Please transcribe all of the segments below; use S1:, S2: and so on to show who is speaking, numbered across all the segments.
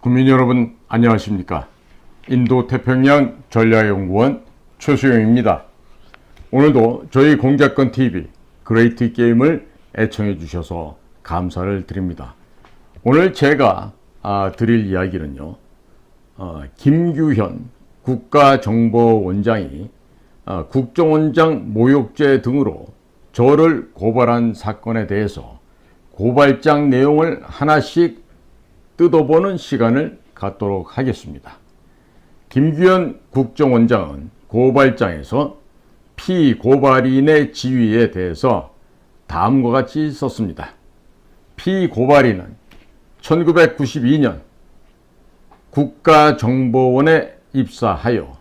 S1: 국민 여러분 안녕하십니까? 인도태평양 전략연구원 최수영입니다. 오늘도 저희 공작권TV 그레이트 게임을 애청해 주셔서 감사를 드립니다. 오늘 제가 드릴 이야기는요, 김규현 국가정보원장이 국정원장 모욕죄 등으로 저를 고발한 사건에 대해서 고발장 내용을 하나씩 뜯어보는 시간을 갖도록 하겠습니다. 김규현 국정원장은 고발장에서 피고발인의 지위에 대해서 다음과 같이 썼습니다. 피고발인은 1992년 국가정보원에 입사하여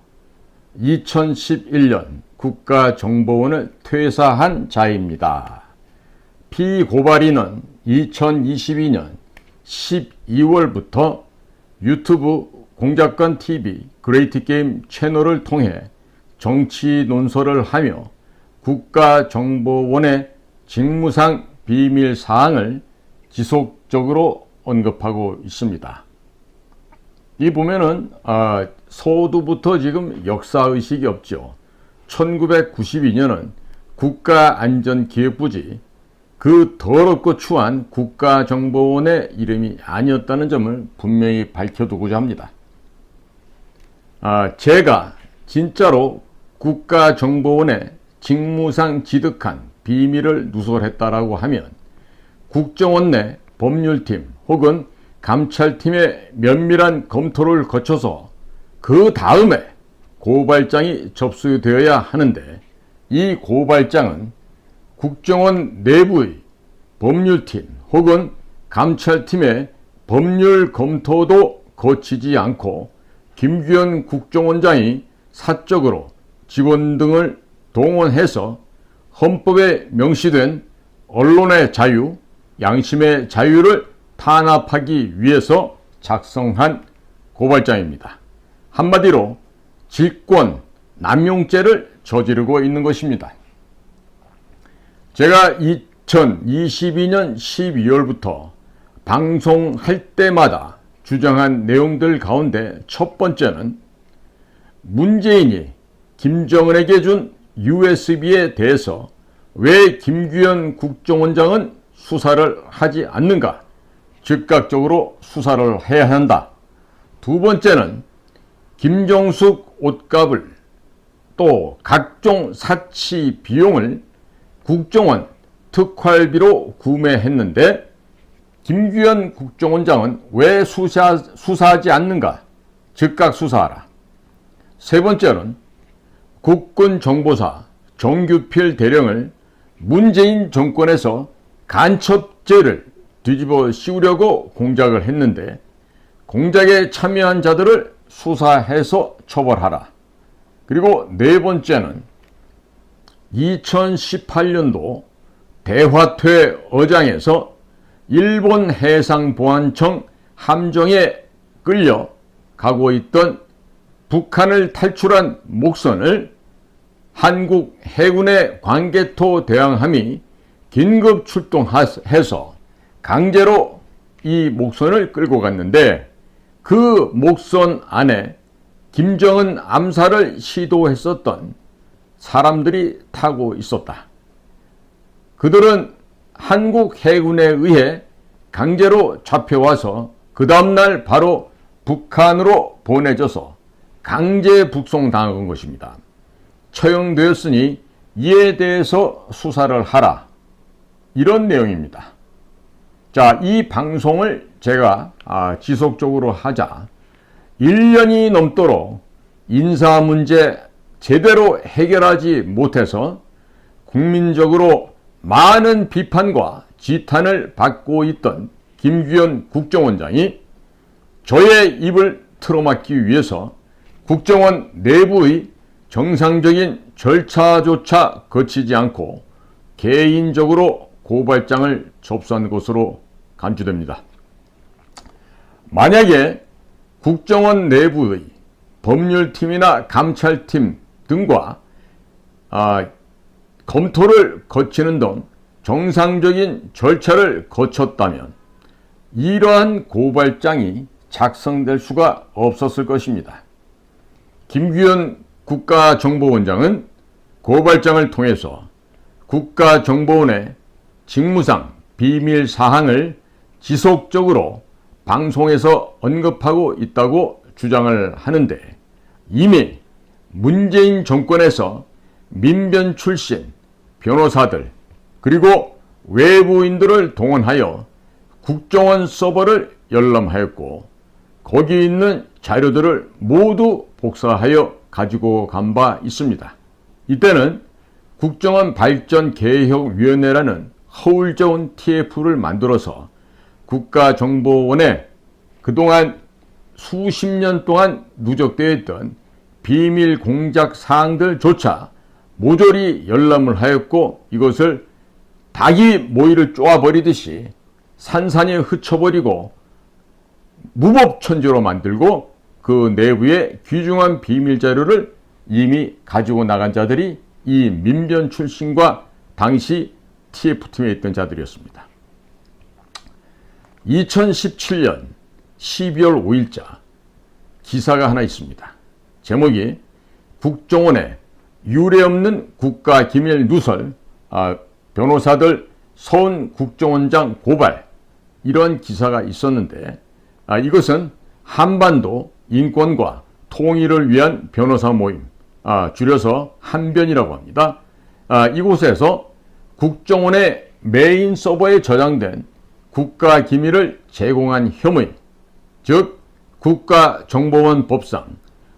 S1: 2011년 국가정보원을 퇴사한 자입니다. 피고발인은 2022년 12월부터 유튜브 공작권TV 그레이트 게임 채널을 통해 정치 논설을 하며 국가정보원의 직무상 비밀 사항을 지속적으로 언급하고 있습니다. 이 보면은 서두부터 지금 역사의식이 없죠. 1992년은 국가안전기획부지 그 더럽고 추한 국가정보원의 이름이 아니었다는 점을 분명히 밝혀두고자 합니다. 제가 진짜로 국가정보원의 직무상 지득한 비밀을 누설했다라고 하면 국정원 내 법률팀 혹은 감찰팀의 면밀한 검토를 거쳐서 그 다음에 고발장이 접수되어야 하는데, 이 고발장은 국정원 내부의 법률팀 혹은 감찰팀의 법률 검토도 거치지 않고 김규현 국정원장이 사적으로 직원 등을 동원해서 헌법에 명시된 언론의 자유, 양심의 자유를 탄압하기 위해서 작성한 고발장입니다. 한마디로 직권 남용죄를 저지르고 있는 것입니다. 제가 2022년 12월부터 방송할 때마다 주장한 내용들 가운데 첫 번째는 문재인이 김정은에게 준 USB에 대해서 왜 김규현 국정원장은 수사를 하지 않는가? 즉각적으로 수사를 해야 한다. 두 번째는 김정숙 옷값을 또 각종 사치 비용을 국정원 특활비로 구매했는데 김규현 국정원장은 왜 수사하지 않는가? 즉각 수사하라. 세 번째는 국군정보사 정규필 대령을 문재인 정권에서 간첩죄를 뒤집어 씌우려고 공작을 했는데 공작에 참여한 자들을 수사해서 처벌하라. 그리고 네 번째는 2018년도 대화퇴 어장에서 일본 해상보안청 함정에 끌려 가고 있던 북한을 탈출한 목선을 한국 해군의 광개토 대왕함이 긴급 출동해서 강제로 이 목선을 끌고 갔는데, 그 목선 안에 김정은 암살을 시도했었던 사람들이 타고 있었다. 그들은 한국 해군에 의해 강제로 잡혀와서 그 다음날 바로 북한으로 보내져서 강제 북송당한 것입니다. 처형되었으니 이에 대해서 수사를 하라. 이런 내용입니다. 자, 이 방송을 제가 지속적으로 하자 1년이 넘도록 인사 문제 제대로 해결하지 못해서 국민적으로 많은 비판과 지탄을 받고 있던 김규현 국정원장이 저의 입을 틀어막기 위해서 국정원 내부의 정상적인 절차조차 거치지 않고 개인적으로 고발장을 접수한 것으로 간주됩니다. 만약에 국정원 내부의 법률팀이나 감찰팀 등과 검토를 거치는 등 정상적인 절차를 거쳤다면 이러한 고발장이 작성될 수가 없었을 것입니다. 김규현 국가정보원장은 고발장을 통해서 국가정보원의 직무상 비밀 사항을 지속적으로 방송에서 언급하고 있다고 주장을 하는데, 이미 문재인 정권에서 민변 출신 변호사들 그리고 외부인들을 동원하여 국정원 서버를 열람하였고, 거기 있는 자료들을 모두 복사하여 가지고 간 바 있습니다. 이때는 국정원 발전개혁위원회라는 허울좋은 TF를 만들어서 국가정보원에 그동안 수십 년 동안 누적되어 있던 비밀 공작 사항들조차 모조리 열람을 하였고, 이것을 닭이 모이를 쪼아버리듯이 산산히 흩쳐버리고 무법천지로 만들고, 그 내부의 귀중한 비밀 자료를 이미 가지고 나간 자들이 이 민변 출신과 당시 TF팀에 있던 자들이었습니다. 2017년 12월 5일자 기사가 하나 있습니다. 제목이 국정원의 유례없는 국가기밀 누설, 변호사들 서훈 국정원장 고발, 이런 기사가 있었는데, 이것은 한반도 인권과 통일을 위한 변호사 모임, 줄여서 한변이라고 합니다. 이곳에서 국정원의 메인 서버에 저장된 국가기밀을 제공한 혐의, 즉 국가정보원 법상,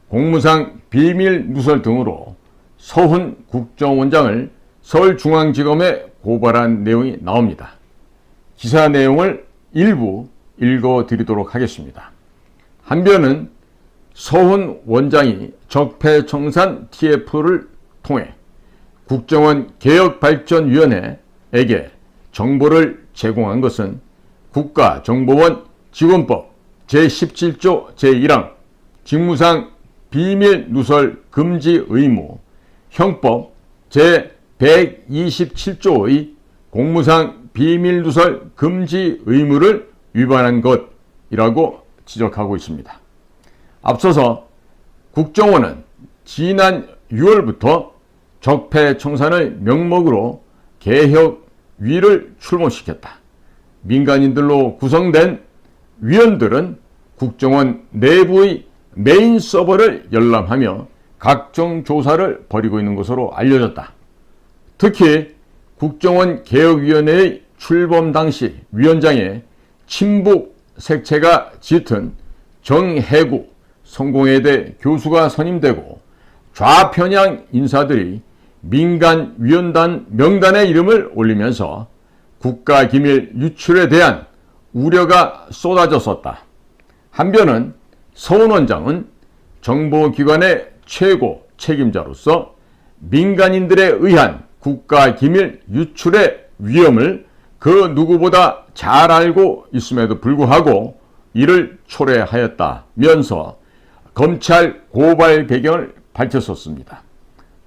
S1: 공무상 비밀 누설 등으로 서훈 국정원장을 서울중앙지검에 고발한 내용이 나옵니다. 기사 내용을 일부 읽어드리도록 하겠습니다. 한변은 서훈 원장이 적폐청산 TF를 통해 국정원 개혁발전위원회에게 정보를 제공한 것은 국가정보원 직원법 제17조 제1항 직무상 비밀 누설 금지 의무, 형법 제127조의 공무상 비밀 누설 금지 의무를 위반한 것이라고 지적하고 있습니다. 앞서서 국정원은 지난 6월부터 적폐청산을 명목으로 개혁위를 출범시켰다. 민간인들로 구성된 위원들은 국정원 내부의 메인 서버를 열람하며 각종 조사를 벌이고 있는 것으로 알려졌다. 특히 국정원 개혁위원회의 출범 당시 위원장의 친북 색채가 짙은 정해구 성공회대 교수가 선임되고, 좌편향 인사들이 민간위원단 명단에 이름을 올리면서 국가기밀 유출에 대한 우려가 쏟아졌었다. 한변은 서훈 원장은 정보기관의 최고 책임자로서 민간인들에 의한 국가기밀 유출의 위험을 그 누구보다 잘 알고 있음에도 불구하고 이를 초래하였다면서 검찰 고발 배경을 밝혔었습니다.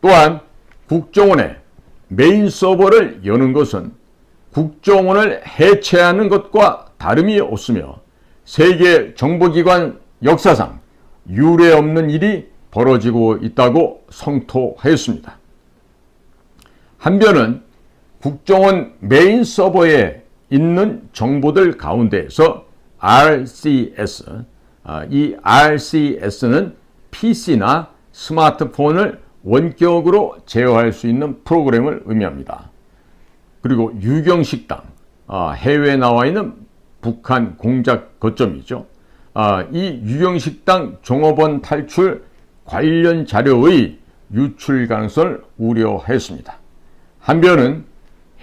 S1: 또한 국정원의 메인 서버를 여는 것은 국정원을 해체하는 것과 다름이 없으며 세계 정보기관 역사상 유례없는 일이 벌어지고 있다고 성토하였습니다. 한변은 국정원 메인 서버에 있는 정보들 가운데에서 RCS, 이 RCS는 PC나 스마트폰을 원격으로 제어할 수 있는 프로그램을 의미합니다. 그리고 유경식당, 해외에 나와 있는 북한 공작 거점이죠. 이 유경식당 종업원 탈출 관련 자료의 유출 가능성을 우려했습니다. 한변은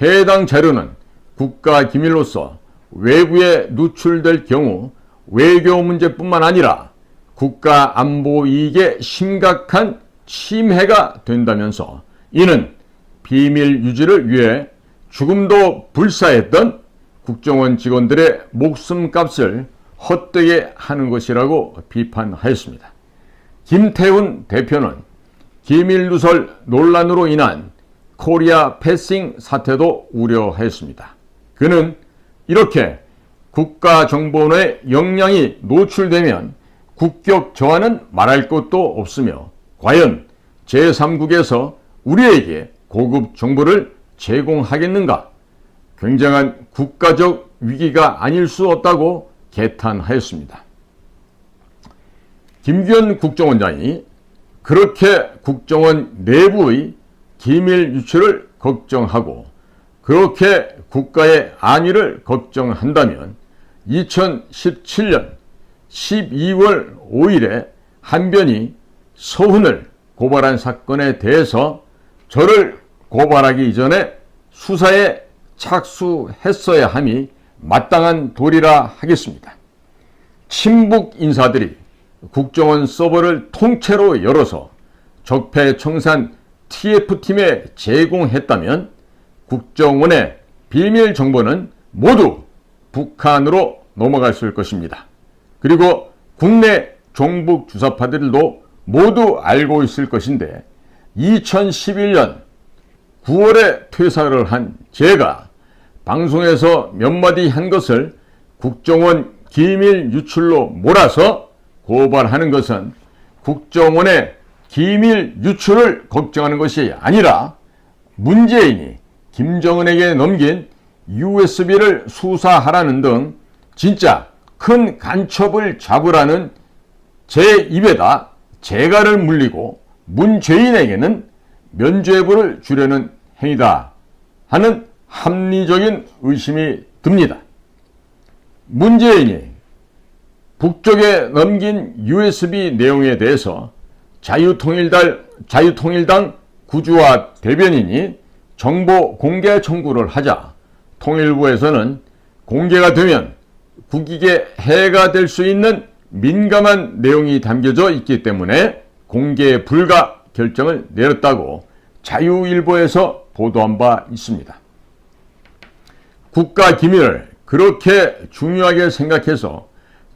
S1: 해당 자료는 국가기밀로서 외부에 누출될 경우 외교 문제뿐만 아니라 국가 안보 이익에 심각한 침해가 된다면서, 이는 비밀 유지를 위해 죽음도 불사했던 국정원 직원들의 목숨값을 헛되게 하는 것이라고 비판하였습니다. 김태훈 대표는 기밀 누설 논란으로 인한 코리아 패싱 사태도 우려했습니다. 그는 이렇게 국가정보원의 역량이 노출되면 국격 저하는 말할 것도 없으며 과연 제3국에서 우리에게 고급 정보를 제공하겠는가? 굉장한 국가적 위기가 아닐 수 없다고 개탄하였습니다. 김규현 국정원장이 그렇게 국정원 내부의 기밀 유출을 걱정하고 그렇게 국가의 안위를 걱정한다면 2017년 12월 5일에 한변이 서훈을 고발한 사건에 대해서 저를 고발하기 이전에 수사에 착수했어야 함이 마땅한 도리라 하겠습니다. 친북 인사들이 국정원 서버를 통째로 열어서 적폐청산 TF팀에 제공했다면 국정원의 비밀 정보는 모두 북한으로 넘어갔을 것입니다. 그리고 국내 종북 주사파들도 모두 알고 있을 것인데 2011년 9월에 퇴사를 한 제가 방송에서 몇 마디 한 것을 국정원 기밀 유출로 몰아서 고발하는 것은 국정원의 기밀 유출을 걱정하는 것이 아니라 문재인이 김정은에게 넘긴 USB를 수사하라는 등 진짜 큰 간첩을 잡으라는 제 입에다 재갈을 물리고 문재인에게는 면죄부를 주려는 행위다 하는 합리적인 의심이 듭니다. 문재인이 북쪽에 넘긴 USB 내용에 대해서 자유통일당 구주화 대변인이 정보 공개 청구를 하자 통일부에서는 공개가 되면 국익에 해가 될 수 있는 민감한 내용이 담겨져 있기 때문에 공개 불가 결정을 내렸다고 자유일보에서 보도한 바 있습니다. 국가 기밀을 그렇게 중요하게 생각해서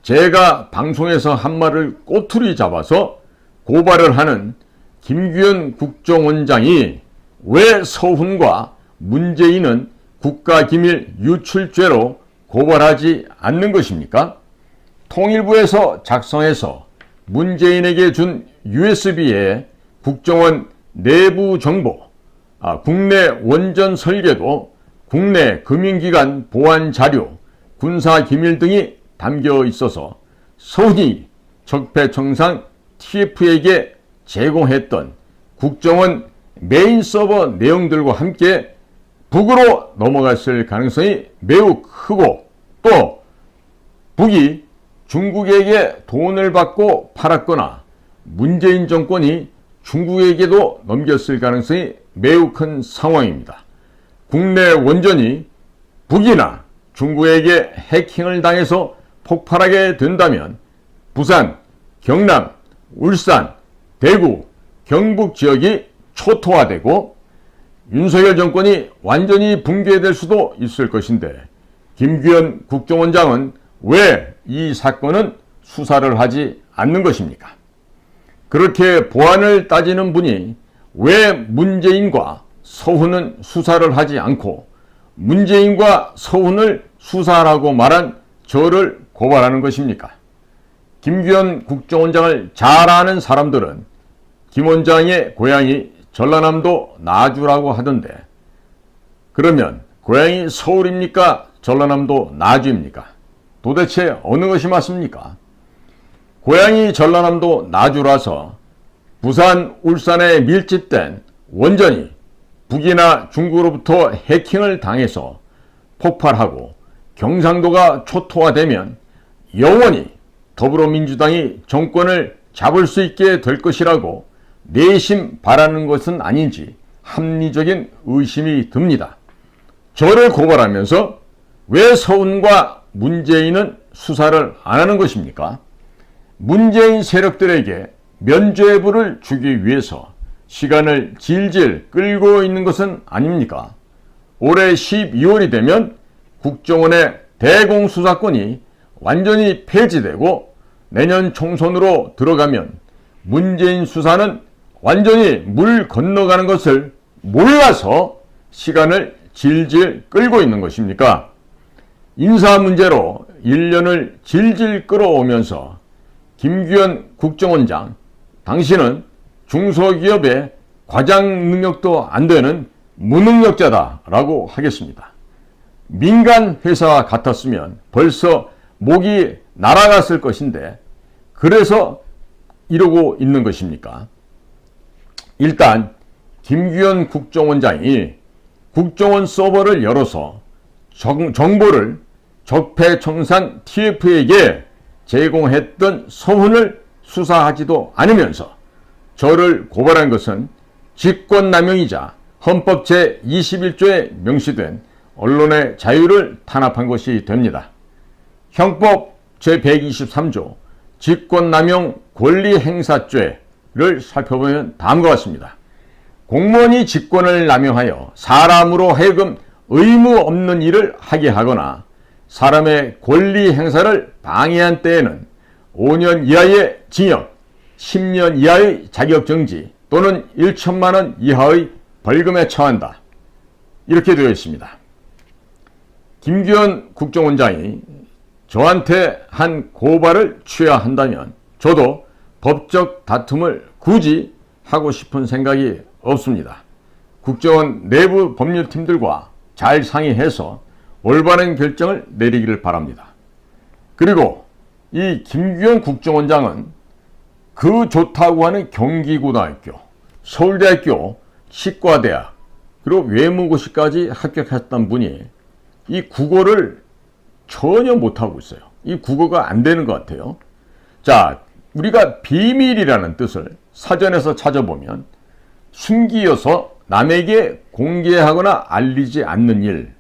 S1: 제가 방송에서 한 말을 꼬투리 잡아서 고발을 하는 김규현 국정원장이 왜 서훈과 문재인은 국가기밀 유출죄로 고발하지 않는 것입니까? 통일부에서 작성해서 문재인에게 준 USB에 국정원 내부 정보, 국내 원전 설계도, 국내 금융기관 보안 자료, 군사 기밀 등이 담겨 있어서 서훈이 적폐청산 TF에게 제공했던 국정원 메인 서버 내용들과 함께 북으로 넘어갔을 가능성이 매우 크고 또 북이 중국에게 돈을 받고 팔았거나 문재인 정권이 중국에게도 넘겼을 가능성이 매우 큰 상황입니다. 국내 원전이 북이나 중국에게 해킹을 당해서 폭발하게 된다면 부산, 경남, 울산, 대구, 경북 지역이 초토화되고 윤석열 정권이 완전히 붕괴될 수도 있을 것인데 김규현 국정원장은 왜 이 사건은 수사를 하지 않는 것입니까? 그렇게 보안을 따지는 분이 왜 문재인과 서훈은 수사를 하지 않고 문재인과 서훈을 수사하라고 말한 저를 고발하는 것입니까? 김규현 국정원장을 잘 아는 사람들은 김 원장의 고향이 전라남도 나주라고 하던데 그러면 고향이 서울입니까? 전라남도 나주입니까? 도대체 어느 것이 맞습니까? 고향이 전라남도 나주라서 부산, 울산에 밀집된 원전이 북이나 중국으로부터 해킹을 당해서 폭발하고 경상도가 초토화되면 영원히 더불어민주당이 정권을 잡을 수 있게 될 것이라고 내심 바라는 것은 아닌지 합리적인 의심이 듭니다. 저를 고발하면서 왜 서훈과 문재인은 수사를 안 하는 것입니까? 문재인 세력들에게 면죄부를 주기 위해서 시간을 질질 끌고 있는 것은 아닙니까? 올해 12월이 되면 국정원의 대공수사권이 완전히 폐지되고 내년 총선으로 들어가면 문재인 수사는 완전히 물 건너가는 것을 몰라서 시간을 질질 끌고 있는 것입니까? 인사 문제로 1년을 질질 끌어오면서 김규현 국정원장, 당신은 중소기업의 과장 능력도 안 되는 무능력자다라고 하겠습니다. 민간 회사와 같았으면 벌써 목이 날아갔을 것인데 그래서 이러고 있는 것입니까? 일단 김규현 국정원장이 국정원 서버를 열어서 정보를 적폐청산 TF에게 제공했던 서훈을 수사하지도 않으면서 저를 고발한 것은 직권남용이자 헌법 제21조에 명시된 언론의 자유를 탄압한 것이 됩니다. 형법 제123조 직권남용 권리행사죄를 살펴보면 다음과 같습니다. 공무원이 직권을 남용하여 사람으로 하여금 의무 없는 일을 하게 하거나 사람의 권리 행사를 방해한 때에는 5년 이하의 징역, 10년 이하의 자격정지 또는 1천만 원 이하의 벌금에 처한다. 이렇게 되어 있습니다. 김규현 국정원장이 저한테 한 고발을 취해야 한다면 저도 법적 다툼을 굳이 하고 싶은 생각이 없습니다. 국정원 내부 법률팀들과 잘 상의해서 올바른 결정을 내리기를 바랍니다. 그리고 이 김규현 국정원장은 그 좋다고 하는 경기고등학교, 서울대학교, 치과대학, 그리고 외무고시까지 합격했던 분이 이 국어를 전혀 못하고 있어요. 이 국어가 안 되는 것 같아요. 자, 우리가 비밀이라는 뜻을 사전에서 찾아보면 숨기어서 남에게 공개하거나 알리지 않는 일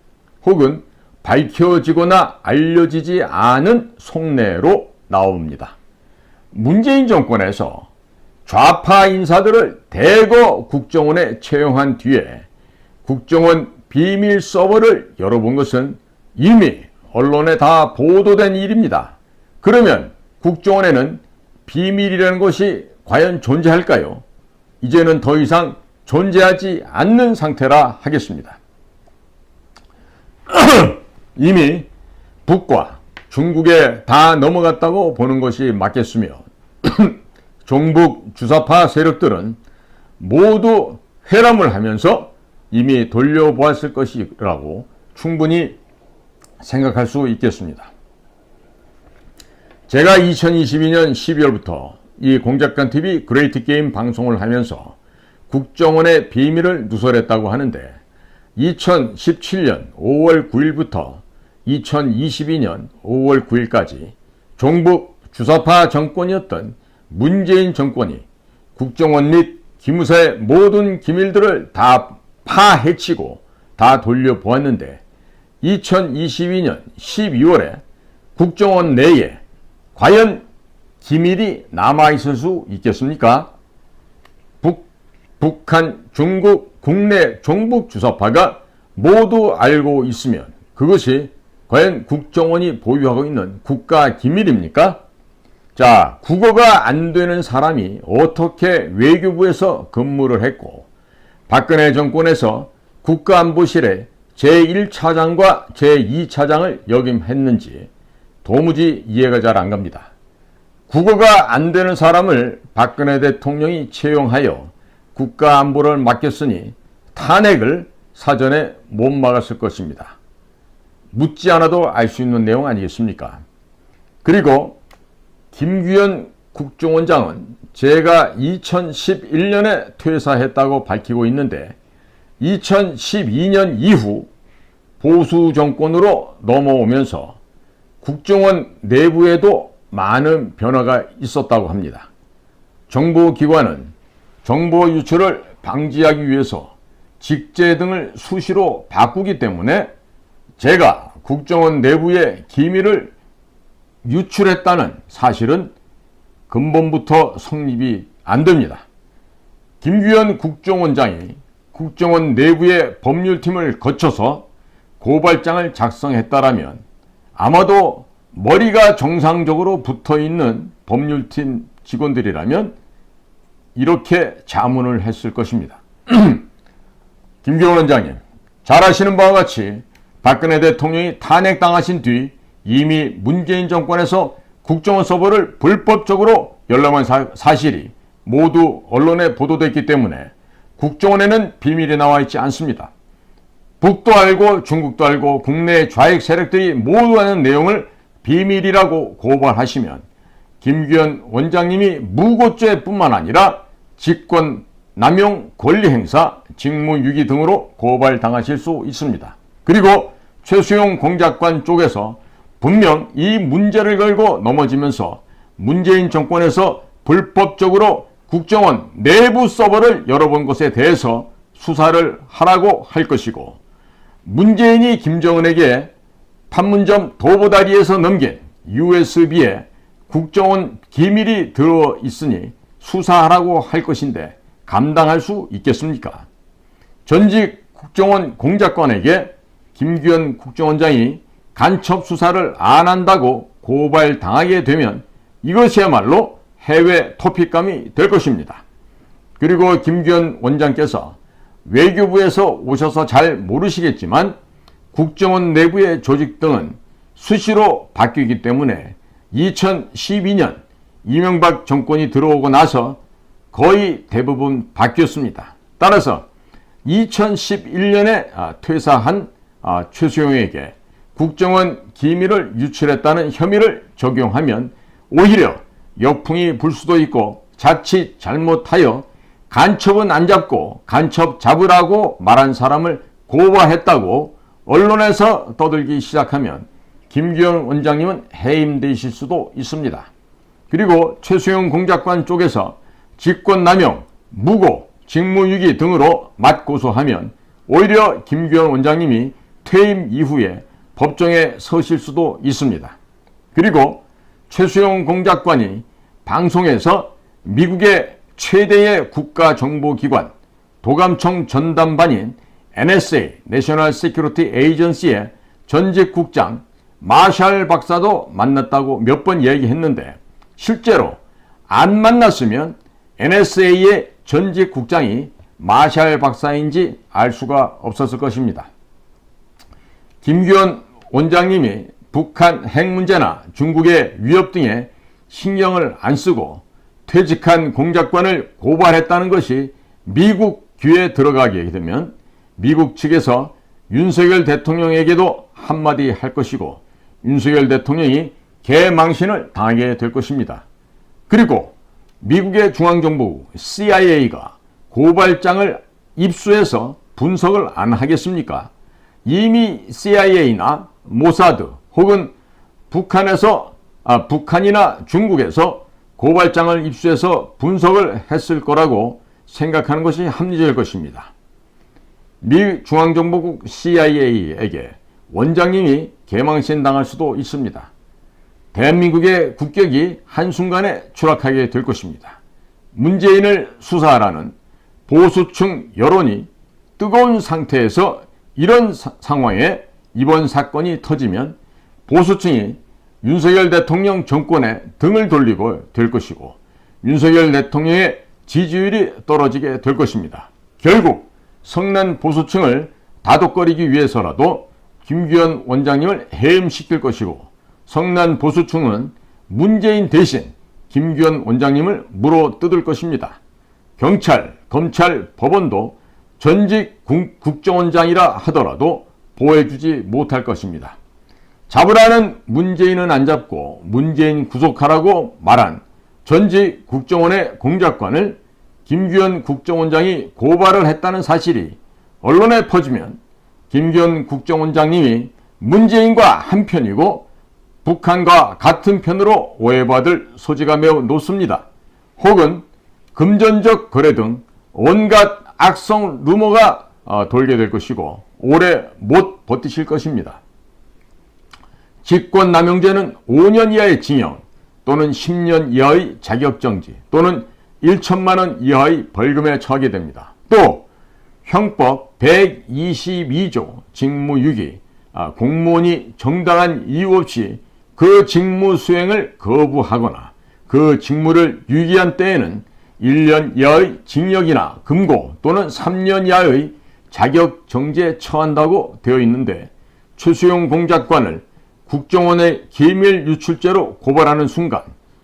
S1: 혹은 밝혀지거나 알려지지 않은 속내로 나옵니다. 문재인 정권에서 좌파 인사들을 대거 국정원에 채용한 뒤에 국정원 비밀 서버를 열어본 것은 이미 언론에 다 보도된 일입니다. 그러면 국정원에는 비밀이라는 것이 과연 존재할까요? 이제는 더 이상 존재하지 않는 상태라 하겠습니다. 이미 북과 중국에 다 넘어갔다고 보는 것이 맞겠으며 종북 주사파 세력들은 모두 회람을 하면서 이미 돌려보았을 것이라고 충분히 생각할 수 있겠습니다. 제가 2022년 12월부터 이 공작관TV 그레이트 게임 방송을 하면서 국정원의 비밀을 누설했다고 하는데 2017년 5월 9일부터 2022년 5월 9일까지 종북 주사파 정권이었던 문재인 정권이 국정원 및 기무사의 모든 기밀들을 다 파헤치고 다 돌려보았는데 2022년 12월에 국정원 내에 과연 기밀이 남아있을 수 있겠습니까? 북한, 중국, 국내 종북 주사파가 모두 알고 있으면 그것이 과연 국정원이 보유하고 있는 국가 기밀입니까? 자, 국어가 안 되는 사람이 어떻게 외교부에서 근무를 했고 박근혜 정권에서 국가안보실에 제1차장과 제2차장을 역임했는지 도무지 이해가 잘 안 갑니다. 국어가 안 되는 사람을 박근혜 대통령이 채용하여 국가안보를 맡겼으니 탄핵을 사전에 못 막았을 것입니다. 묻지 않아도 알 수 있는 내용 아니겠습니까? 그리고 김규현 국정원장은 제가 2011년에 퇴사했다고 밝히고 있는데 2012년 이후 보수 정권으로 넘어오면서 국정원 내부에도 많은 변화가 있었다고 합니다. 정보기관은 정보 유출을 방지하기 위해서 직제 등을 수시로 바꾸기 때문에 제가 국정원 내부의 기밀을 유출했다는 사실은 근본부터 성립이 안 됩니다. 김규현 국정원장이 국정원 내부의 법률팀을 거쳐서 고발장을 작성했다라면 아마도 머리가 정상적으로 붙어있는 법률팀 직원들이라면 이렇게 자문을 했을 것입니다. 김규현 원장님, 잘 아시는 바와 같이 박근혜 대통령이 탄핵당하신 뒤 이미 문재인 정권에서 국정원 서버를 불법적으로 열람한 사실이 모두 언론에 보도됐기 때문에 국정원에는 비밀이 나와 있지 않습니다. 북도 알고 중국도 알고 국내 좌익 세력들이 모두 아는 내용을 비밀이라고 고발하시면 김규현 원장님이 무고죄뿐만 아니라 직권 남용 권리행사, 직무유기 등으로 고발당하실 수 있습니다. 그리고 최수용 공작관 쪽에서 분명 이 문제를 걸고 넘어지면서 문재인 정권에서 불법적으로 국정원 내부 서버를 열어본 것에 대해서 수사를 하라고 할 것이고, 문재인이 김정은에게 판문점 도보다리에서 넘긴 USB에 국정원 기밀이 들어있으니 수사하라고 할 것인데 감당할 수 있겠습니까? 전직 국정원 공작관에게 김규현 국정원장이 간첩 수사를 안 한다고 고발당하게 되면 이것이야말로 해외 토픽감이 될 것입니다. 그리고 김규현 원장께서 외교부에서 오셔서 잘 모르시겠지만 국정원 내부의 조직 등은 수시로 바뀌기 때문에 2012년 이명박 정권이 들어오고 나서 거의 대부분 바뀌었습니다. 따라서 2011년에 퇴사한 최수용에게 국정원 기밀을 유출했다는 혐의를 적용하면 오히려 역풍이 불 수도 있고, 자칫 잘못하여 간첩은 안 잡고 간첩 잡으라고 말한 사람을 고발했다고 언론에서 떠들기 시작하면 김규현 원장님은 해임되실 수도 있습니다. 그리고 최수용 공작관 쪽에서 직권남용, 무고, 직무유기 등으로 맞고소하면 오히려 김규현 원장님이 퇴임 이후에 법정에 서실 수도 있습니다. 그리고 최수용 공작관이 방송에서 미국의 최대의 국가정보기관 도감청 전담반인 NSA, 내셔널 시큐리티 에이전시의 전직 국장 마샬 박사도 만났다고 몇 번 얘기했는데, 실제로 안 만났으면 NSA의 전직 국장이 마샬 박사인지 알 수가 없었을 것입니다. 김규현 원장님이 북한 핵 문제나 중국의 위협 등에 신경을 안 쓰고 퇴직한 공작관을 고발했다는 것이 미국 귀에 들어가게 되면 미국 측에서 윤석열 대통령에게도 한마디 할 것이고, 윤석열 대통령이 개망신을 당하게 될 것입니다. 그리고 미국의 중앙정보국 CIA가 고발장을 입수해서 분석을 안 하겠습니까? 이미 CIA나 모사드 혹은 북한이나 중국에서 고발장을 입수해서 분석을 했을 거라고 생각하는 것이 합리적일 것입니다. 미 중앙정보국 CIA에게 원장님이 개망신 당할 수도 있습니다. 대한민국의 국격이 한순간에 추락하게 될 것입니다. 문재인을 수사하라는 보수층 여론이 뜨거운 상태에서 이런 상황에 이번 사건이 터지면 보수층이 윤석열 대통령 정권에 등을 돌리고 될 것이고, 윤석열 대통령의 지지율이 떨어지게 될 것입니다. 결국 성난 보수층을 다독거리기 위해서라도 김규현 원장님을 해임시킬 것이고, 성난 보수층은 문재인 대신 김규현 원장님을 물어뜯을 것입니다. 경찰, 검찰, 법원도 전직 국정원장이라 하더라도 보호해주지 못할 것입니다. 잡으라는 문재인은 안 잡고 문재인 구속하라고 말한 전직 국정원의 공작관을 김규현 국정원장이 고발을 했다는 사실이 언론에 퍼지면 김규현 국정원장님이 문재인과 한편이고 북한과 같은 편으로 오해받을 소지가 매우 높습니다. 혹은 금전적 거래 등 온갖 악성 루머가 돌게 될 것이고 오래 못 버티실 것입니다. 직권남용죄는 5년 이하의 징역 또는 10년 이하의 자격정지 또는 1천만 원 이하의 벌금에 처하게 됩니다. 또 형법 122조 직무유기, 공무원이 정당한 이유 없이 그 직무 수행을 거부하거나 그 직무를 유기한 때에는 1년 이하의 징역이나 금고 또는 3년 이하의 자격정지에 처한다고 되어 있는데, 최수용 공작관을 국정원의 기밀 유출죄로 고발하는 순간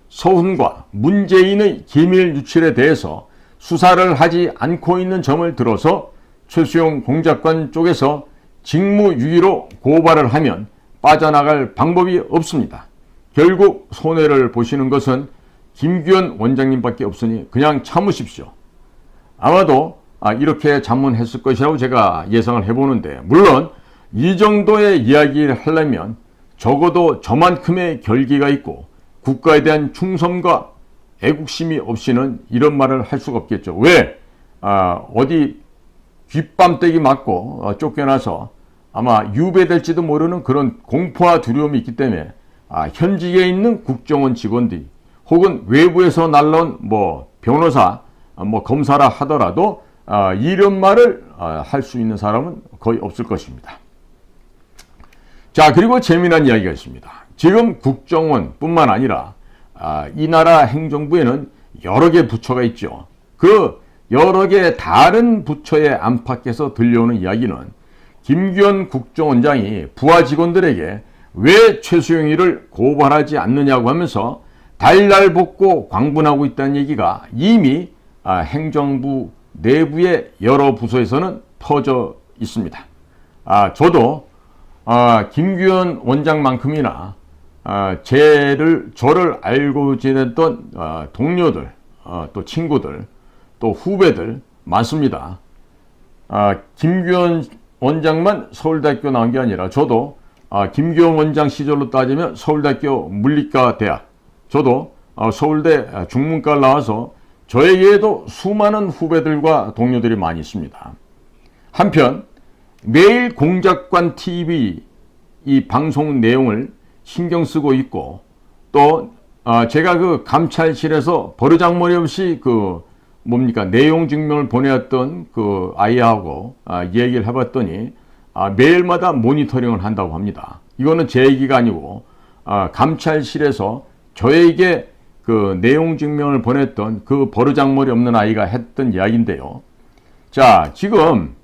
S1: 서훈과 문재인의 기밀 유출에 대해서 수사를 하지 않고 있는 점을 들어서 최수용 공작관 쪽에서 직무유기로 고발을 하면 빠져나갈 방법이 없습니다. 결국 손해를 보시는 것은 김규현 원장님밖에 없으니 그냥 참으십시오. 아마도 이렇게 자문했을 것이라고 제가 예상을 해보는데, 물론 이 정도의 이야기를 하려면 적어도 저만큼의 결기가 있고 국가에 대한 충성과 애국심이 없이는 이런 말을 할 수가 없겠죠. 왜? 어디 귓밤때기 맞고 쫓겨나서 아마 유배될지도 모르는 그런 공포와 두려움이 있기 때문에 현직에 있는 국정원 직원들이 혹은 외부에서 날라온 변호사, 검사라 하더라도 이런 말을 할 수 있는 사람은 거의 없을 것입니다. 자, 그리고 재미난 이야기가 있습니다. 지금 국정원뿐만 아니라 이 나라 행정부에는 여러 개 부처가 있죠. 그 여러 개 다른 부처의 안팎에서 들려오는 이야기는 김규현 국정원장이 부하 직원들에게 왜 최수용이를 고발하지 않느냐고 하면서 달날볶고 광분하고 있다는 얘기가 이미 행정부 내부의 여러 부서에서는 퍼져 있습니다. 저도 김규현 원장만큼이나 저를 알고 지냈던 동료들, 또 친구들, 또 후배들 많습니다. 김규현 원장만 서울대학교 나온 게 아니라 저도 김규현 원장 시절로 따지면 서울대학교 물리과대학, 저도 서울대 중문과를 나와서 저에게도 수많은 후배들과 동료들이 많이 있습니다. 한편 매일 공작관 TV 이 방송 내용을 신경 쓰고 있고, 또 제가 그 감찰실에서 버르장머리 없이 내용 증명을 보내왔던 그 아이하고 얘기를 해봤더니 매일마다 모니터링을 한다고 합니다. 이거는 제 얘기가 아니고 감찰실에서 저에게 그 내용 증명을 보냈던 그 버르장머리 없는 아이가 했던 이야기인데요. 자, 지금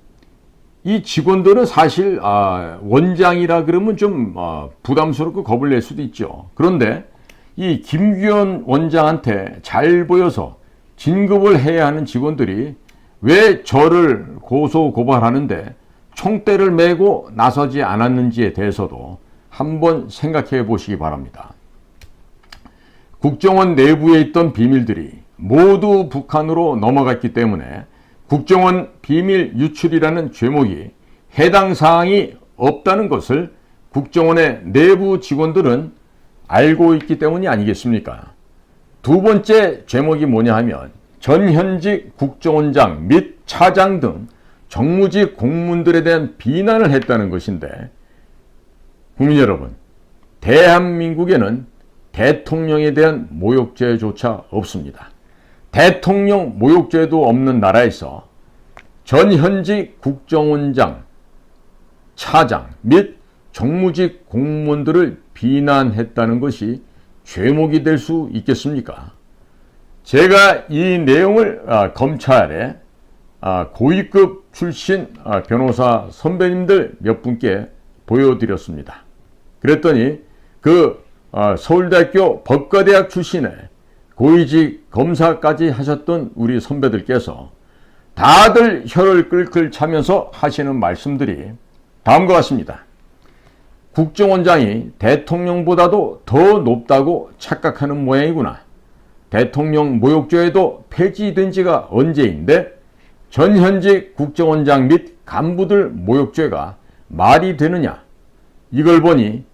S1: 이 직원들은 사실 원장이라 그러면 좀 부담스럽고 겁을 낼 수도 있죠. 그런데 이 김규현 원장한테 잘 보여서 진급을 해야 하는 직원들이 왜 저를 고소 고발하는데 총대를 메고 나서지 않았는지에 대해서도 한번 생각해 보시기 바랍니다. 국정원 내부에 있던 비밀들이 모두 북한으로 넘어갔기 때문에 국정원 비밀 유출이라는 죄목이 해당 사항이 없다는 것을 국정원의 내부 직원들은 알고 있기 때문이 아니겠습니까? 두 번째 죄목이 뭐냐 하면 전현직 국정원장 및 차장 등 정무직 공무원들에 대한 비난을 했다는 것인데, 국민 여러분, 대한민국에는 대통령에 대한 모욕죄조차 없습니다. 대통령 모욕죄도 없는 나라에서 전현직 국정원장, 차장 및 정무직 공무원들을 비난했다는 것이 죄목이 될 수 있겠습니까? 제가 이 내용을 검찰에 고위급 출신 변호사 선배님들 몇 분께 보여드렸습니다. 그랬더니 서울대학교 법과대학 출신의 고위직 검사까지 하셨던 우리 선배들께서 다들 혀를 끌끌 차면서 하시는 말씀들이 다음과 같습니다. 국정원장이 대통령보다도 더 높다고 착각하는 모양이구나. 대통령 모욕죄에도 폐지된 지가 언제인데 전현직 국정원장 및 간부들 모욕죄가 말이 되느냐. 이걸 보니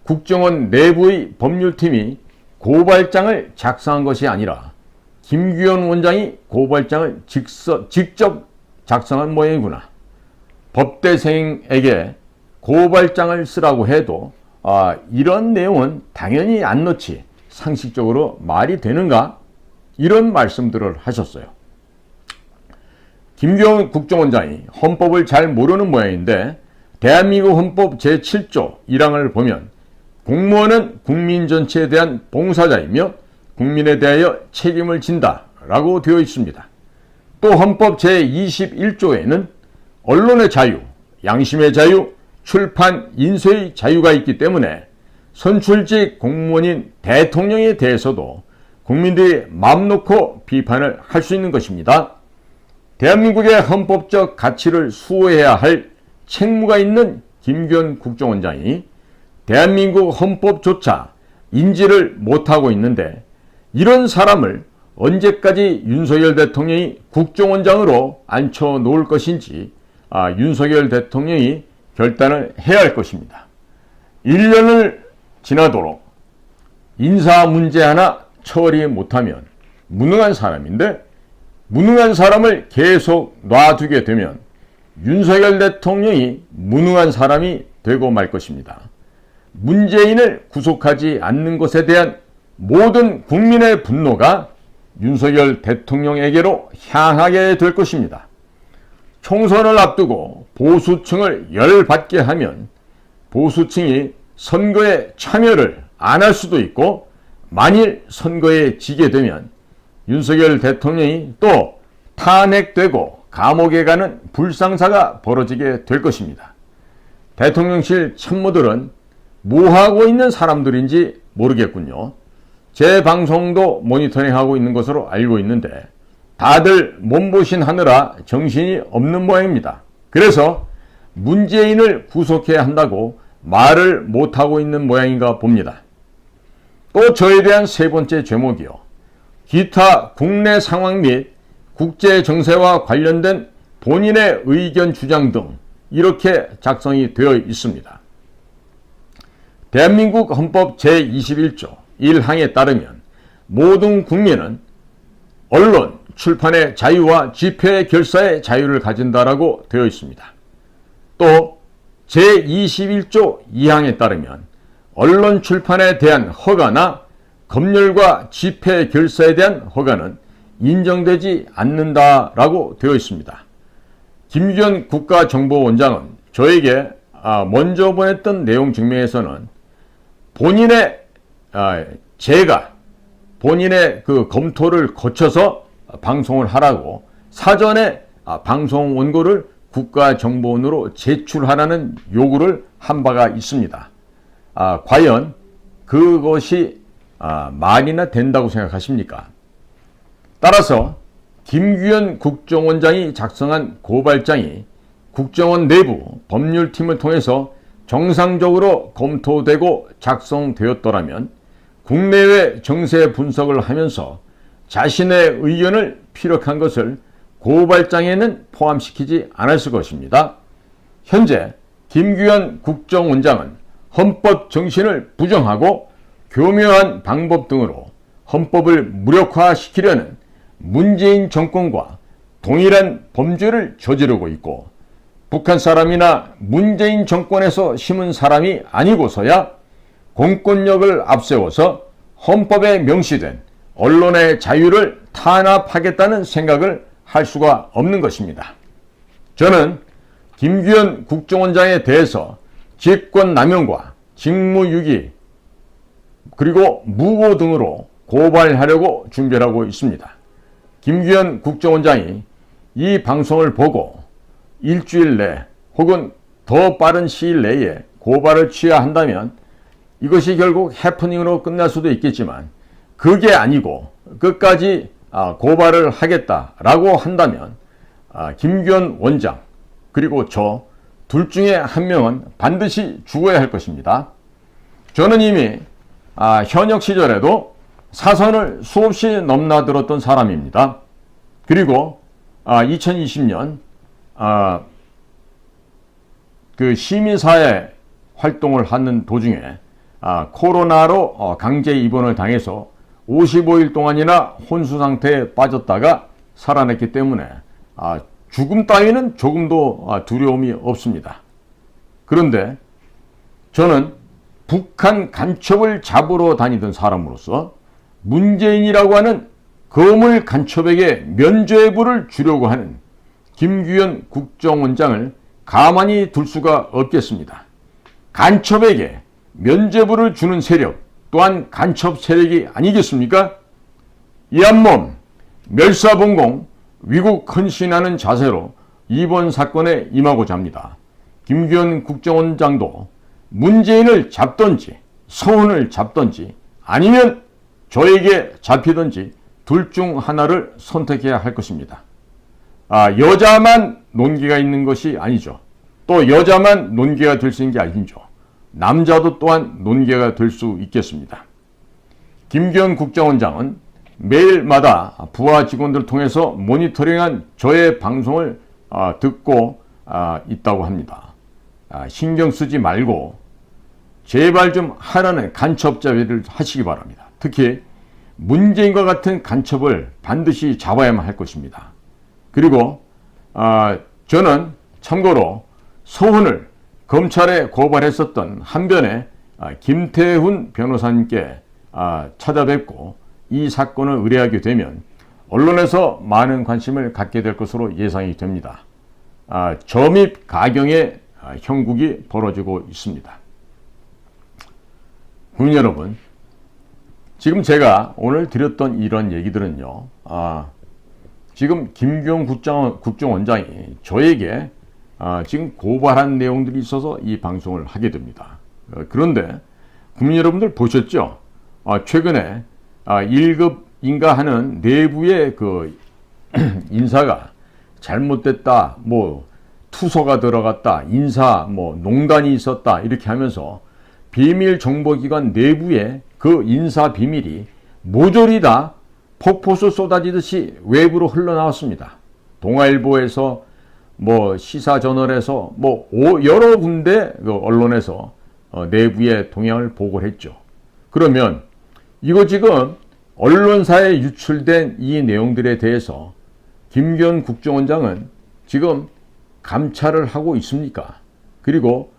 S1: 국정원 내부의 법률팀이 고발장을 작성한 것이 아니라 김규현 원장이 고발장을 직접 작성한 모양이구나. 법대생에게 고발장을 쓰라고 해도 이런 내용은 당연히 안 넣지, 상식적으로 말이 되는가? 이런 말씀들을 하셨어요. 김규현 국정원장이 헌법을 잘 모르는 모양인데 대한민국 헌법 제7조 1항을 보면 공무원은 국민 전체에 대한 봉사자이며 국민에 대하여 책임을 진다 라고 되어 있습니다. 또 헌법 제21조에는 언론의 자유, 양심의 자유, 출판, 인쇄의 자유가 있기 때문에 선출직 공무원인 대통령에 대해서도 국민들이 마음 놓고 비판을 할 수 있는 것입니다. 대한민국의 헌법적 가치를 수호해야 할 책무가 있는 김규현 국정원장이 대한민국 헌법조차 인지를 못하고 있는데, 이런 사람을 언제까지 윤석열 대통령이 국정원장으로 앉혀놓을 것인지 윤석열 대통령이 결단을 해야 할 것입니다. 1년을 지나도록 인사 문제 하나 처리 못하면 무능한 사람인데, 무능한 사람을 계속 놔두게 되면 윤석열 대통령이 무능한 사람이 되고 말 것입니다. 문재인을 구속하지 않는 것에 대한 모든 국민의 분노가 윤석열 대통령에게로 향하게 될 것입니다. 총선을 앞두고 보수층을 열받게 하면 보수층이 선거에 참여를 안 할 수도 있고, 만일 선거에 지게 되면 윤석열 대통령이 또 탄핵되고 감옥에 가는 불상사가 벌어지게 될 것입니다. 대통령실 참모들은 뭐하고 있는 사람들인지 모르겠군요. 제 방송도 모니터링하고 있는 것으로 알고 있는데 다들 몸보신 하느라 정신이 없는 모양입니다. 그래서 문재인을 구속해야 한다고 말을 못하고 있는 모양인가 봅니다. 또 저에 대한 세 번째 제목이요, 기타 국내 상황 및 국제 정세와 관련된 본인의 의견 주장 등 이렇게 작성이 되어 있습니다. 대한민국 헌법 제21조 1항에 따르면 모든 국민은 언론, 출판의 자유와 집회, 결사의 자유를 가진다라고 되어 있습니다. 또 제21조 2항에 따르면 언론 출판에 대한 허가나 검열과 집회, 결사에 대한 허가는 인정되지 않는다라고 되어 있습니다. 김규현 국가정보원장은 저에게 먼저 보냈던 내용 증명에서는 본인의 제가 본인의 그 검토를 거쳐서 방송을 하라고 사전에 방송 원고를 국가정보원으로 제출하라는 요구를 한 바가 있습니다. 과연 그것이 말이나 된다고 생각하십니까? 따라서 김규현 국정원장이 작성한 고발장이 국정원 내부 법률팀을 통해서 정상적으로 검토되고 작성되었더라면 국내외 정세 분석을 하면서 자신의 의견을 피력한 것을 고발장에는 포함시키지 않았을 것입니다. 현재 김규현 국정원장은 헌법 정신을 부정하고 교묘한 방법 등으로 헌법을 무력화시키려는 문재인 정권과 동일한 범죄를 저지르고 있고, 북한 사람이나 문재인 정권에서 심은 사람이 아니고서야 공권력을 앞세워서 헌법에 명시된 언론의 자유를 탄압하겠다는 생각을 할 수가 없는 것입니다. 저는 김규현 국정원장에 대해서 직권남용과 직무유기 그리고 무고 등으로 고발하려고 준비를 하고 있습니다. 김규현 국정원장이 이 방송을 보고 일주일 내 혹은 더 빠른 시일 내에 고발을 취하한다면 이것이 결국 해프닝으로 끝날 수도 있겠지만, 그게 아니고 끝까지 고발을 하겠다라고 한다면 김규현 원장 그리고 저 둘 중에 한 명은 반드시 죽어야 할 것입니다. 저는 이미 현역 시절에도 사선을 수없이 넘나들었던 사람입니다. 그리고 2020년 그 시민사회 활동을 하는 도중에 코로나로 강제 입원을 당해서 55일 동안이나 혼수 상태에 빠졌다가 살아냈기 때문에 죽음 따위는 조금도 두려움이 없습니다. 그런데 저는 북한 간첩을 잡으러 다니던 사람으로서 문재인이라고 하는 거물 간첩에게 면죄부를 주려고 하는 김규현 국정원장을 가만히 둘 수가 없겠습니다. 간첩에게 면죄부를 주는 세력 또한 간첩 세력이 아니겠습니까? 이 한 몸 멸사봉공 위국 헌신하는 자세로 이번 사건에 임하고자 합니다. 김규현 국정원장도 문재인을 잡든지 서훈을 잡든지 아니면 저에게 잡히든지 둘 중 하나를 선택해야 할 것입니다. 여자만 논개가 있는 것이 아니죠. 또 여자만 논개가 될 수 있는 게 아니죠. 남자도 또한 논개가 될 수 있겠습니다. 김기현 국정원장은 매일마다 부하 직원들을 통해서 모니터링한 저의 방송을 듣고 있다고 합니다. 신경 쓰지 말고 제발 좀 하라는 간첩 자위를 하시기 바랍니다. 특히 문재인과 같은 간첩을 반드시 잡아야만 할 것입니다. 그리고 저는 참고로 서훈을 검찰에 고발했었던 한변에 김태훈 변호사님께 찾아뵙고 이 사건을 의뢰하게 되면 언론에서 많은 관심을 갖게 될 것으로 예상이 됩니다. 점입 가경의 형국이 벌어지고 있습니다. 국민 여러분, 지금 제가 오늘 드렸던 이런 얘기들은요, 지금 김기현 국정원장이 저에게 지금 고발한 내용들이 있어서 이 방송을 하게 됩니다. 그런데 국민 여러분들 보셨죠? 최근에 1급인가 하는 내부의 그 인사가 잘못됐다, 뭐 투소가 들어갔다, 인사 뭐 농단이 있었다 이렇게 하면서 비밀정보기관 내부에 그 인사 비밀이 모조리 다 폭포수 쏟아지듯이 외부로 흘러나왔습니다. 동아일보에서 뭐 시사저널에서 뭐 여러 군데 그 언론에서 내부의 동향을 보고를 했죠. 그러면 이거 지금 언론사에 유출된 이 내용들에 대해서 김기현 국정원장은 지금 감찰을 하고 있습니까? 그리고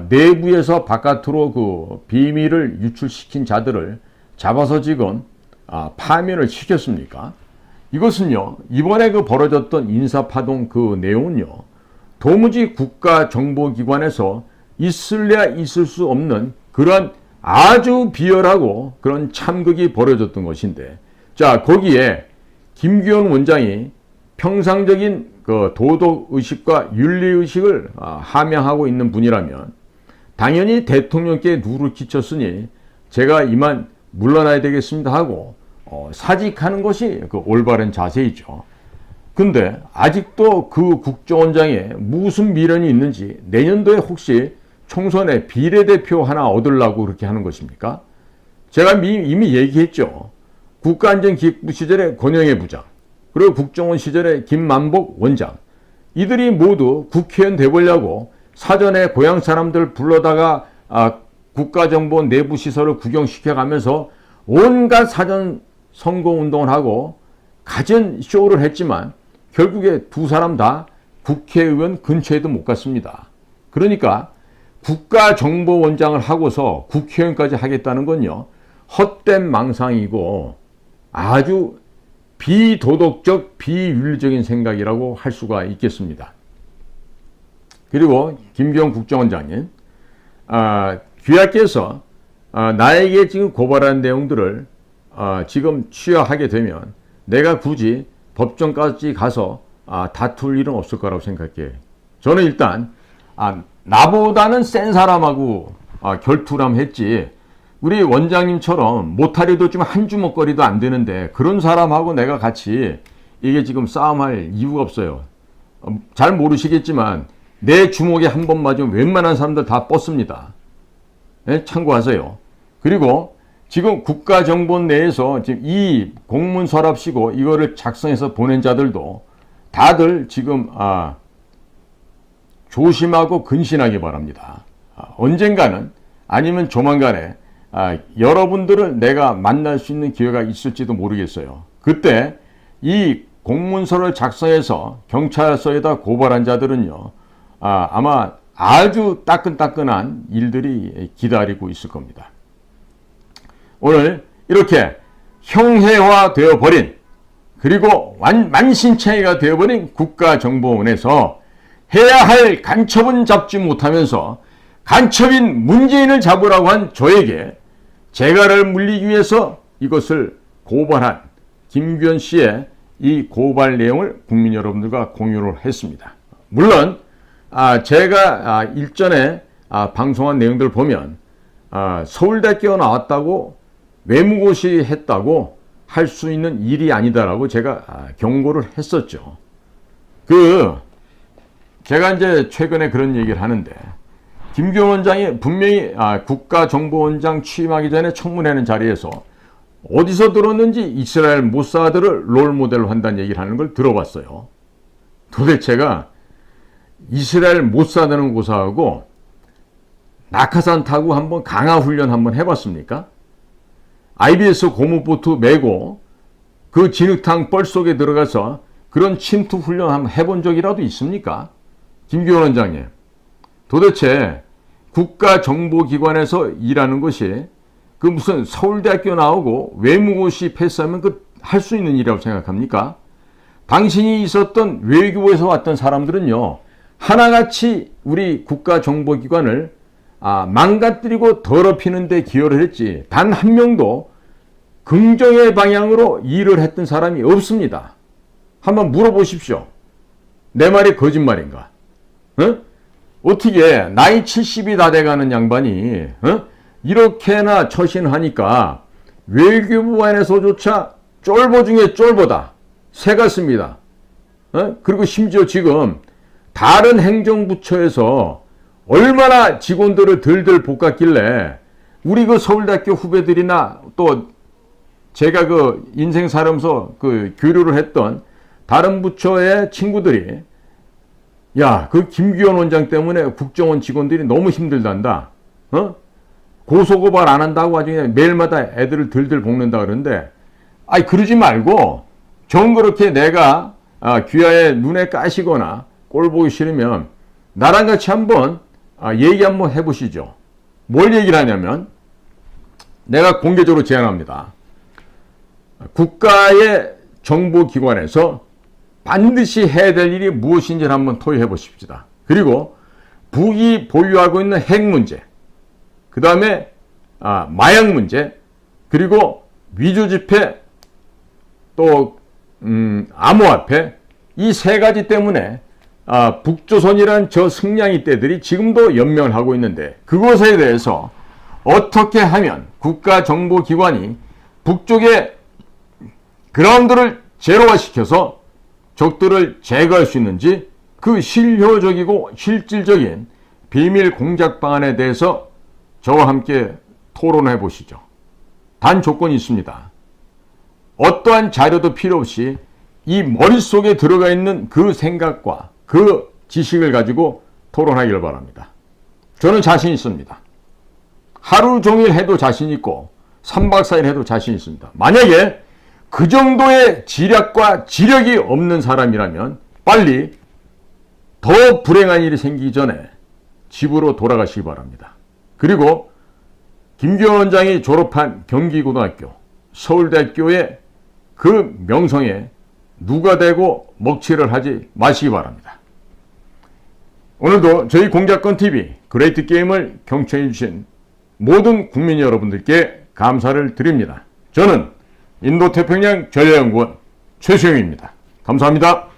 S1: 내부에서 바깥으로 그 비밀을 유출시킨 자들을 잡아서 지금 파면을 시켰습니까? 이것은요, 이번에 그 벌어졌던 인사파동 그 내용은요, 도무지 국가정보기관에서 있을래야 있을 수 없는 그런 아주 비열하고 그런 참극이 벌어졌던 것인데, 자, 거기에 김기현 원장이 평상적인 그 도덕의식과 윤리의식을 함양하고 있는 분이라면 당연히 대통령께 누를 끼쳤으니 제가 이만 물러나야 되겠습니다 하고 사직하는 것이 그 올바른 자세이죠. 근데 아직도 그 국정원장에 무슨 미련이 있는지 내년도에 혹시 총선에 비례대표 하나 얻으려고 그렇게 하는 것입니까? 제가 이미 얘기했죠. 국가안전기획부 시절에 권영애 부장, 그리고 국정원 시절에 김만복 원장, 이들이 모두 국회의원 돼보려고 사전에 고향 사람들 불러다가 국가정보 내부 시설을 구경시켜가면서 온갖 사전 선거운동을 하고 갖은 쇼를 했지만 결국에 두 사람 다 국회의원 근처에도 못 갔습니다. 그러니까 국가정보원장을 하고서 국회의원까지 하겠다는 건요, 헛된 망상이고 아주 비도덕적, 비윤리적인 생각이라고 할 수가 있겠습니다. 그리고 김기현 국정원장님, 귀하께서 나에게 지금 고발한 내용들을 지금 취하하게 되면 내가 굳이 법정까지 가서 다툴 일은 없을 거라고 생각해요. 저는 일단 나보다는 센 사람하고 결투를 하면 했지, 우리 원장님처럼 모타리도 좀 한 주먹거리도 안 되는데 그런 사람하고 내가 같이 이게 지금 싸움할 이유가 없어요. 잘 모르시겠지만 내 주먹에 한 번 맞으면 웬만한 사람들 다 뻗습니다. 네? 참고하세요. 그리고 지금 국가정보 내에서 지금 이 공문서랍시고 이거를 작성해서 보낸 자들도 다들 지금 조심하고 근신하기 바랍니다. 언젠가는 아니면 조만간에 여러분들을 내가 만날 수 있는 기회가 있을지도 모르겠어요. 그때 이 공문서를 작성해서 경찰서에다 고발한 자들은요, 아마 아주 따끈따끈한 일들이 기다리고 있을 겁니다. 오늘 이렇게 형해화 되어버린, 그리고 만신창이가 되어버린 국가정보원에서 해야 할 간첩은 잡지 못하면서 간첩인 문재인을 잡으라고 한 저에게 재갈을 물리기 위해서 이것을 고발한 김기현 씨의 이 고발 내용을 국민 여러분들과 공유를 했습니다. 물론 제가 일전에 방송한 내용들을 보면 서울대학교 나왔다고 외무고시 했다고 할 수 있는 일이 아니다라고 제가 경고를 했었죠. 제가 이제 최근에 그런 얘기를 하는데, 김기현 원장이 분명히 국가정보원장 취임하기 전에 청문회하는 자리에서 어디서 들었는지 이스라엘 모사드를 롤모델로 한다는 얘기를 하는 걸 들어봤어요. 도대체가 이스라엘 모사드는 고사하고 낙하산 타고 한번 강화훈련 한번 해봤습니까? IBS 고무보트 메고 그 진흙탕 뻘 속에 들어가서 그런 침투 훈련 한번 해본 적이라도 있습니까? 김기현 원장님, 도대체 국가정보기관에서 일하는 것이 그 무슨 서울대학교 나오고 외무고시 패스하면 할 수 있는 일이라고 생각합니까? 당신이 있었던 외교부에서 왔던 사람들은요, 하나같이 우리 국가정보기관을 망가뜨리고 더럽히는 데 기여를 했지, 단 한 명도 긍정의 방향으로 일을 했던 사람이 없습니다. 한번 물어보십시오. 내 말이 거짓말인가? 어떻게 나이 70이 다 돼가는 양반이 이렇게나 처신하니까 외교부 안에서조차 쫄보 중에 쫄보다, 새 같습니다. 그리고 심지어 지금 다른 행정부처에서 얼마나 직원들을 들들 볶았길래 우리 그 서울대학교 후배들이나 또 제가 그 인생 살면서 그 교류를 했던 다른 부처의 친구들이, 야, 그 김기현 원장 때문에 국정원 직원들이 너무 힘들단다. 고소고발 안 한다고 아주 그냥 매일마다 애들을 들들 볶는다 그러는데, 그러지 말고 정 그렇게 내가 귀하의 눈에 까시거나 꼴 보기 싫으면 나랑 같이 한번 얘기 한번 해보시죠. 뭘 얘기를 하냐면, 내가 공개적으로 제안합니다. 국가의 정보기관에서 반드시 해야 될 일이 무엇인지를 한번 토의해 보십시다. 그리고 북이 보유하고 있는 핵 문제, 그 다음에 마약 문제, 그리고 위조 지폐, 또 암호화폐, 이 세 가지 때문에 북조선이란 저 승냥이 떼들이 지금도 연명을 하고 있는데, 그것에 대해서 어떻게 하면 국가정보기관이 북쪽의 그라운드를 제로화시켜서 적들을 제거할 수 있는지, 그 실효적이고 실질적인 비밀 공작 방안에 대해서 저와 함께 토론해 보시죠. 단 조건이 있습니다. 어떠한 자료도 필요 없이 이 머릿속에 들어가 있는 그 생각과 그 지식을 가지고 토론하기를 바랍니다. 저는 자신 있습니다. 하루 종일 해도 자신 있고 3박 4일 해도 자신 있습니다. 만약에 그 정도의 지략과 지력이 없는 사람이라면 빨리 더 불행한 일이 생기기 전에 집으로 돌아가시기 바랍니다. 그리고 김기현 원장이 졸업한 경기고등학교, 서울대학교의 그 명성에 누가 대고 먹칠을 하지 마시기 바랍니다. 오늘도 저희 공작권TV 그레이트 게임을 경청해 주신 모든 국민 여러분들께 감사를 드립니다. 저는 인도태평양 전략연구원 최수영입니다. 감사합니다.